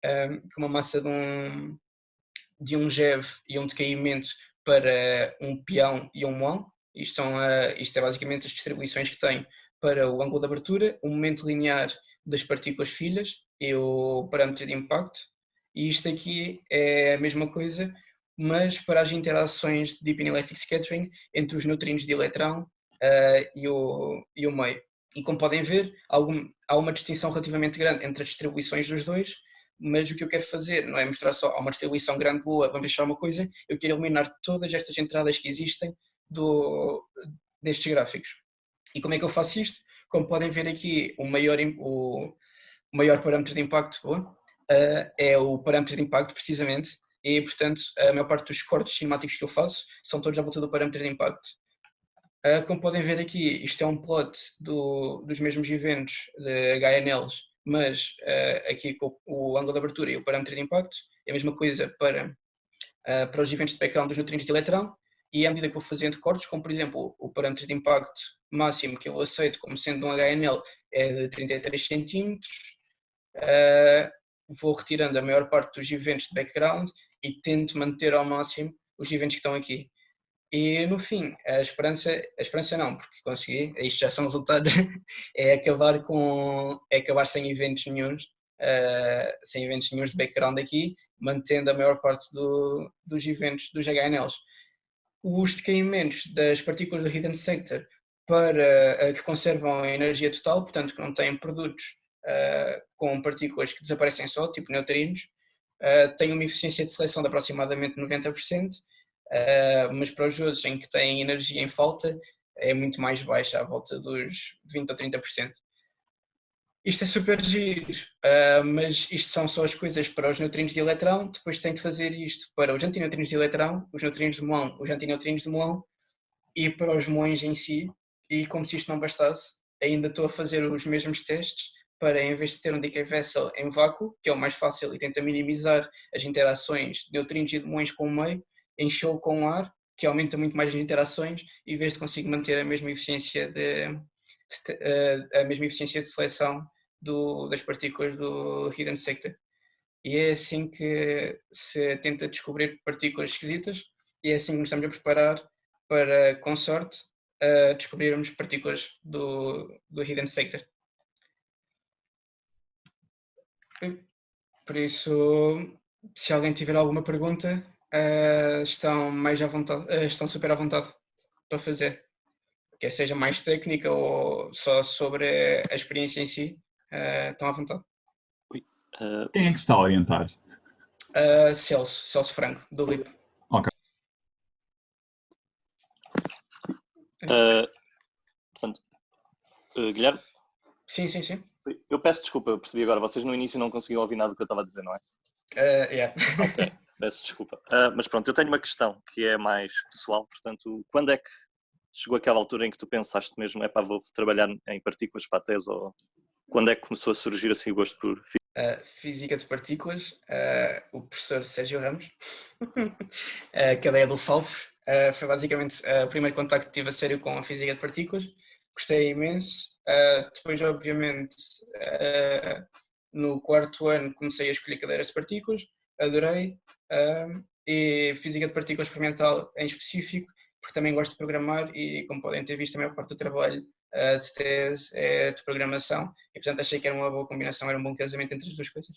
com uma massa de um GeV e um decaimento para um pião e um muão. Isto é basicamente as distribuições que tem para o ângulo de abertura, o momento linear das partículas filhas e o parâmetro de impacto. E isto aqui é a mesma coisa, mas para as interações de Deep Inelastic Scattering entre os neutrinos de eletrão e o meio. E como podem ver, há uma distinção relativamente grande entre as distribuições dos dois, mas o que eu quero fazer não é mostrar só uma distribuição grande boa, vamos deixar uma coisa, eu quero eliminar todas estas entradas que existem destes gráficos. E como é que eu faço isto? Como podem ver aqui, o maior parâmetro de impacto é o parâmetro de impacto, precisamente, e portanto a maior parte dos cortes cinemáticos que eu faço são todos à volta do parâmetro de impacto. Como podem ver aqui, isto é um plot dos mesmos eventos de HNLs, mas aqui com o ângulo de abertura e o parâmetro de impacto, é a mesma coisa para os eventos de background dos neutrinos de eletrão, e à medida que vou fazendo cortes, como por exemplo o parâmetro de impacto máximo que eu aceito como sendo um HNL é de 33 cm, vou retirando a maior parte dos eventos de background e tento manter ao máximo os eventos que estão aqui. E no fim, a esperança não, porque consegui, isto já são resultados, é acabar sem eventos nenhuns, de background aqui, mantendo a maior parte dos eventos dos HNLs. Os decaimentos das partículas do hidden sector que conservam a energia total, portanto que não têm produtos com partículas que desaparecem só, tipo neutrinos, têm uma eficiência de seleção de aproximadamente 90%, mas para os outros em que têm energia em falta é muito mais baixa, à volta dos 20% ou 30%. Isto é super giro, mas isto são só as coisas para os neutrinos de eletrão. Depois tem de fazer isto para os antineutrinos de eletrão, os neutrinos de muão, os antineutrinos de muão, e para os muões em si. E como se isto não bastasse, ainda estou a fazer os mesmos testes para, em vez de ter um decay vessel em vácuo, que é o mais fácil e tenta minimizar as interações de neutrinos e de muões com o meio, enchê-lo com ar, que aumenta muito mais as interações e ver se consigo manter a mesma eficiência de seleção das partículas do Hidden Sector. E é assim que se tenta descobrir partículas esquisitas e é assim que nos estamos a preparar para, com sorte, descobrirmos partículas do Hidden Sector. Por isso, se alguém tiver alguma pergunta, estão mais à vontade, estão super à vontade para fazer. Quer seja mais técnica ou só sobre a experiência em si, estão à vontade. Quem é que está a orientar? Celso Franco, do LIP. Ok. Portanto, Guilherme? Sim, sim, sim. Eu peço desculpa, eu percebi agora. Vocês no início não conseguiam ouvir nada do que eu estava a dizer, não é? Yeah. Ok, peço desculpa. Mas pronto, eu tenho uma questão que é mais pessoal. Portanto, quando é que chegou aquela altura em que tu pensaste mesmo, vou trabalhar em partículas para a tese? Ou quando é que começou a surgir assim o gosto por Física de partículas, o professor Sérgio Ramos, que ele é do FAUF, foi basicamente o primeiro contacto que tive a sério com a física de partículas. Gostei imenso. Depois, obviamente, no quarto ano comecei a escolher cadeiras de partículas, adorei. E física de partículas experimental em específico, porque também gosto de programar e, como podem ter visto, a maior parte do trabalho de tese é de programação e, portanto, achei que era uma boa combinação, era um bom casamento entre as duas coisas.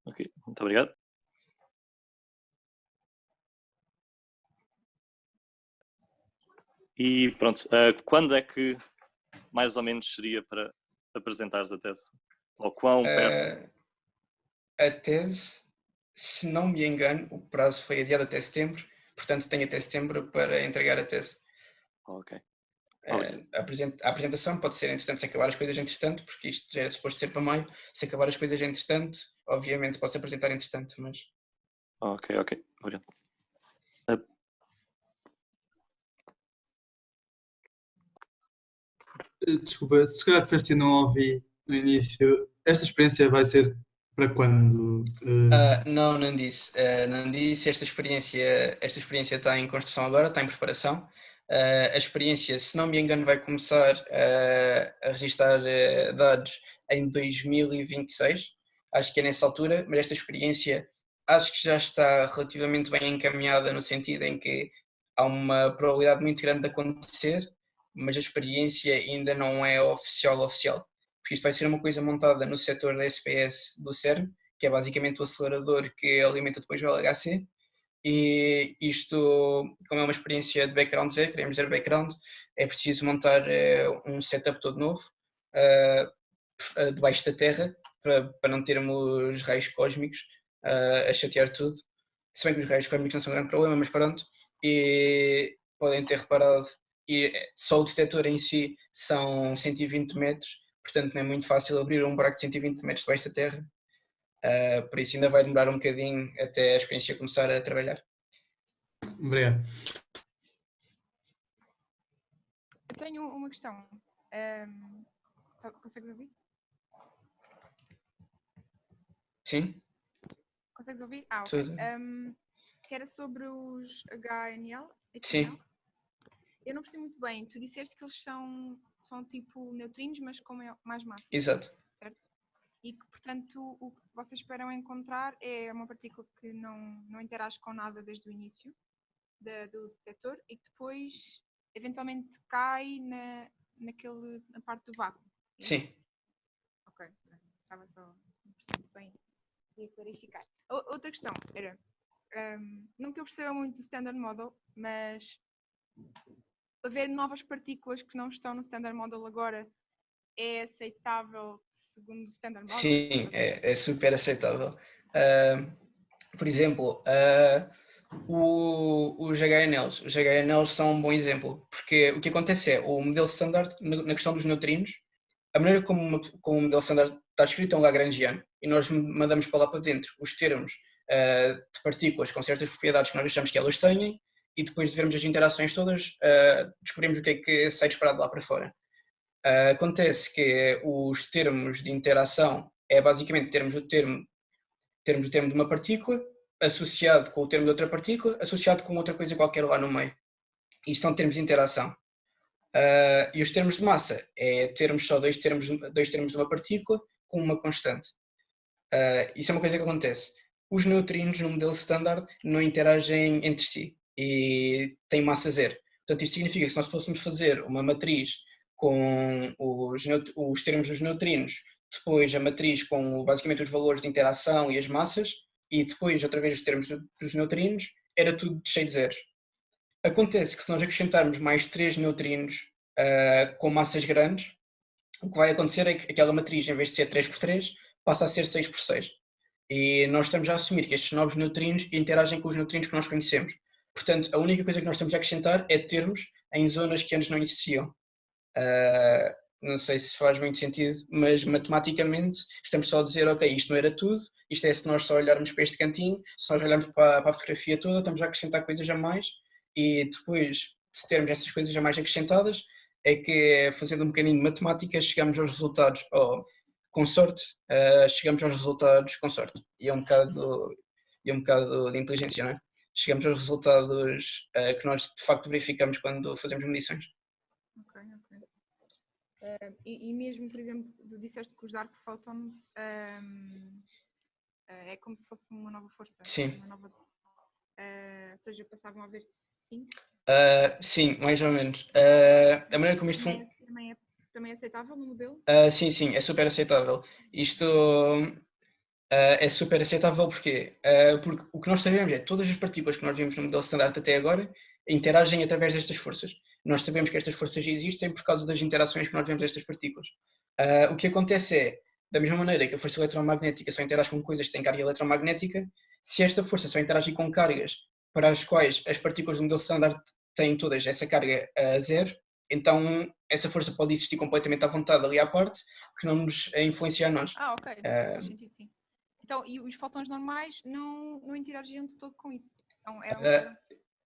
Ok, muito obrigado. E pronto, quando é que mais ou menos seria para apresentares a tese? Ou quão perto? A tese, se não me engano, o prazo foi adiado até setembro, portanto tenho até setembro para entregar a tese. Ok. A apresentação pode ser, entretanto, se acabar as coisas entretanto, porque isto já era suposto ser para maio, se acabar as coisas entretanto, obviamente posso apresentar entretanto, mas... Ok, obrigado. Desculpa, se calhar disseste e não ouvi no início, esta experiência vai ser para quando? Não disse. Não disse. Esta experiência está em construção agora, está em preparação. A experiência, se não me engano, vai começar a registrar dados em 2026. Acho que é nessa altura, mas esta experiência acho que já está relativamente bem encaminhada no sentido em que há uma probabilidade muito grande de acontecer, mas a experiência ainda não é oficial. Porque isto vai ser uma coisa montada no setor da SPS do CERN, que é basicamente o acelerador que alimenta depois o LHC. E isto, como é uma experiência de background zero, queremos dizer background, é preciso montar um setup todo novo debaixo da Terra para não termos raios cósmicos a chatear tudo. Se bem que os raios cósmicos não são um grande problema, mas pronto. E podem ter reparado, e só o detector em si são 120 metros, portanto não é muito fácil abrir um buraco de 120 metros debaixo da Terra. Por isso ainda vai demorar um bocadinho até a experiência começar a trabalhar. Obrigado. Eu tenho uma questão. Consegues ouvir? Sim? Consegues ouvir? Ok. Tudo. Que era sobre os HNL? Sim. Eu não percebi muito bem. Tu disseste que eles são tipo neutrinos, mas com mais massa. Exato. Certo? E que, portanto, o que vocês esperam encontrar é uma partícula que não interage com nada desde o início do detector e que depois, eventualmente, cai na parte do vácuo. Sim. Ok. Estava só... Não percebi muito bem. Queria clarificar. Outra questão era... não que eu perceba muito do Standard Model, mas haver novas partículas que não estão no Standard Model agora é aceitável segundo o Standard Model? Sim, é super aceitável. Por exemplo, os HNLs. Os HNLs são um bom exemplo, porque o que acontece é, o modelo standard, na questão dos neutrinos, a maneira como o modelo standard está escrito é um lagrangiano, e nós mandamos para lá para dentro os termos de partículas com certas propriedades que nós achamos que elas têm, e depois de vermos as interações todas, descobrimos o que é que sai disparado lá para fora. Acontece que os termos de interação é basicamente termos o termo de uma partícula associado com o termo de outra partícula, associado com outra coisa qualquer lá no meio. Isto são termos de interação. E os termos de massa é termos só dois termos de uma partícula com uma constante. Isso é uma coisa que acontece. Os neutrinos no modelo standard não interagem entre si e têm massa zero. Portanto, isto significa que se nós fôssemos fazer uma matriz com os termos dos neutrinos, depois a matriz com basicamente os valores de interação e as massas, e depois outra vez os termos dos neutrinos, era tudo cheio de zeros. Acontece que se nós acrescentarmos mais 3 neutrinos com massas grandes, o que vai acontecer é que aquela matriz, em vez de ser 3 por 3, passa a ser 6 por 6. E nós estamos a assumir que estes novos neutrinos interagem com os neutrinos que nós conhecemos. Portanto, a única coisa que nós estamos a acrescentar é termos em zonas que antes não existiam. Não sei se faz muito sentido, mas matematicamente estamos só a dizer, ok, isto não era tudo, isto é se nós só olharmos para este cantinho, se nós olharmos para a fotografia toda, estamos a acrescentar coisas a mais, e depois de termos essas coisas a mais acrescentadas, é que fazendo um bocadinho de matemática chegamos aos resultados, com sorte, chegamos aos resultados com sorte. E é um bocado de inteligência, não é? Chegamos aos resultados que nós de facto verificamos quando fazemos medições. Ok. E mesmo, por exemplo, tu disseste que os dark photons é como se fosse uma nova força. Sim. Uma nova, ou seja, passavam a haver 5? Sim, mais ou menos. A maneira como isto funciona... Também é aceitável no modelo? Sim, é super aceitável. Isto é super aceitável porque o que nós sabemos é que todas as partículas que nós vimos no modelo standard até agora interagem através destas forças. Nós sabemos que estas forças existem por causa das interações que nós vemos destas partículas. O que acontece é, da mesma maneira que a força eletromagnética só interage com coisas que têm carga eletromagnética, se esta força só interage com cargas para as quais as partículas do modelo standard têm todas essa carga a zero, então essa força pode existir completamente à vontade ali à parte, que não nos influencia a nós. Ok, faz sentido, sim. Então, e os fótons normais não interagiam de todo com isso?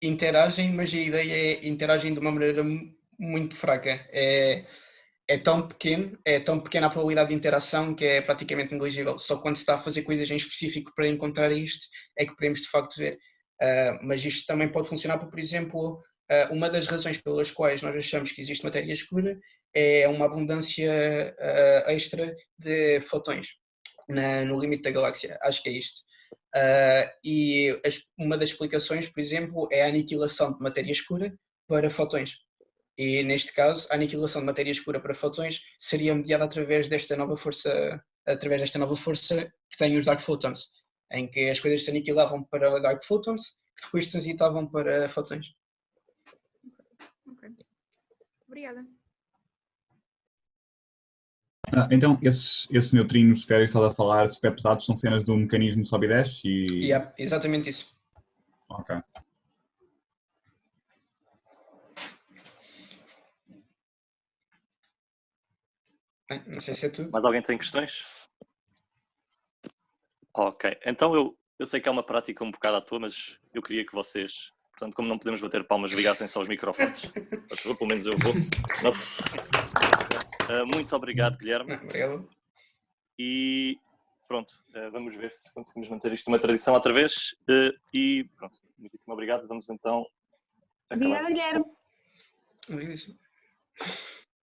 Interagem, mas a ideia é interagem de uma maneira muito fraca. É tão pequena a probabilidade de interação que é praticamente negligível. Só quando se está a fazer coisas em específico para encontrar isto é que podemos de facto ver. Mas isto também pode funcionar por exemplo, uma das razões pelas quais nós achamos que existe matéria escura é uma abundância extra de fotões no limite da galáxia. Acho que é isto. E uma das explicações, por exemplo, é a aniquilação de matéria escura para fotões. E neste caso, a aniquilação de matéria escura para fotões seria mediada através desta nova força que tem os dark photons, em que as coisas se aniquilavam para dark photons, que depois transitavam para fotões. Ok. Obrigada. Então, esses neutrinos que estás a falar, super pesados, são cenas do mecanismo de sobe e desce? Exatamente isso. Ok. Não sei se é tudo. Mais alguém tem questões? Ok, então eu sei que é uma prática um bocado à toa, mas eu queria que vocês, portanto, como não podemos bater palmas, ligassem-se aos microfones. Pelo menos eu vou. Muito obrigado, Guilherme. Obrigado. E pronto, vamos ver se conseguimos manter isto uma tradição outra vez. E pronto, muitíssimo obrigado. Vamos então acabar. Obrigada, Guilherme. Obrigado.